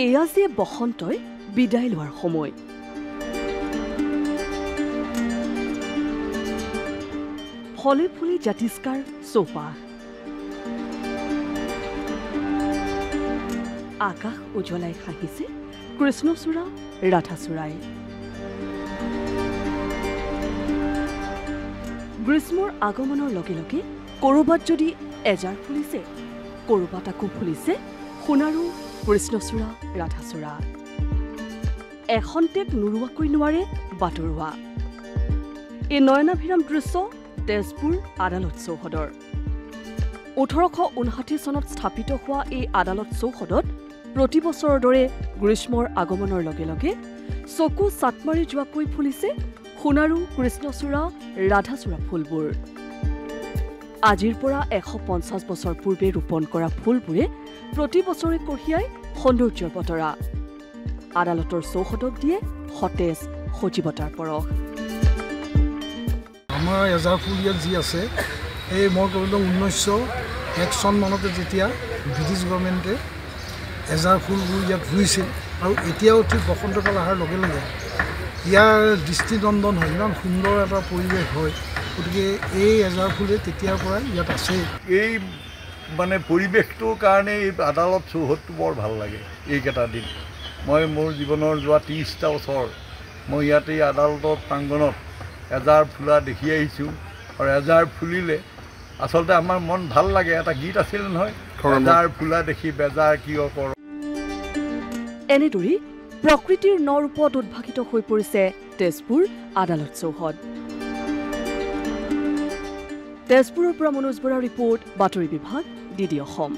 এয়া যে বসন্তই বিদায় লোৱাৰ সময়। ফলে ফুলে জাতিষ্কাৰ চৌপাশ, আকাশ উজ্বলাই হাঁহিছে কৃষ্ণচূড়া ৰাধাচূড়াই। গ্ৰীষ্মৰ আগমনৰ লগে লগে ক'ৰবাত যদি এজাৰ ফুলিছে, ক'ৰবাত আকৌ ফুলিছে সোণাৰু কৃষ্ণচূড়া ৰাধাচূড়া। এখন্তেক নোৰোৱাকৈ নোৱাৰে বাটৰুৱা। এই নয়নাভিৰাম দৃশ্য তেজপুৰ আদালত চৌহদৰ। 1859 চনত স্থাপিত হোৱা এই আদালত চৌহদত প্ৰতি বছৰৰ দৰে গ্ৰীষ্মৰ আগমনৰ লগে লগে চকু চাটমাৰি যোৱাকৈ ফুলিছে সোণাৰু কৃষ্ণচূড়া ৰাধাচূড়া ফুলবোৰ। আজিৰ পৰা 150 বছৰ পূৰ্বে ৰোপণ কৰা ফুলবোৰে প্ৰতি বছৰে কঢ়িয়াই সৌন্দৰ্যৰ বতৰা। আদালতৰ চৌহদক দিয়ে সতেজ সজীৱতাৰ পৰশ। আমাৰ এজাৰ ফুল ইয়াত যি আছে, এই মই ক'লোঁ 1901 চন মানতে যেতিয়া ব্ৰিটিছ গভৰ্ণমেণ্টে এজাৰ ফুলবোৰ ইয়াত ৰুইছিল, আৰু এতিয়াও ঠিক বসন্তকাল অহাৰ লগে লগে ইয়াৰ দৃষ্টিনন্দন হয়, ইমান সুন্দৰ এটা পৰিৱেশ হয়। গতিকে এই এজাৰ ফুলে তেতিয়াৰ পৰাই ইয়াত আছে। এই মানে পৰিৱেশটোৰ কাৰণে এই আদালত চৌহদটো বৰ ভাল লাগে। এইকেইটা দিন মই মোৰ জীৱনৰ যোৱা 30টা বছৰ মই ইয়াতে এই আদালতৰ প্ৰাংগণত এজাৰ ফুলা দেখি আহিছোঁ, আৰু এজাৰ ফুলিলে আচলতে আমাৰ মন ভাল লাগে। এটা গীত আছিল নহয়, এজাৰ ফুলা দেখি বেজাৰ কিয় কৰ। এনেদৰেই প্ৰকৃতিৰ নৰূপত উদ্ভাসিত হৈ পৰিছে তেজপুৰ আদালত চৌহদ। তেজপুৰৰ পৰা মনোজ বৰাৰ ৰিপৰ্ট, বাতৰি বিভাগ, DD অসম।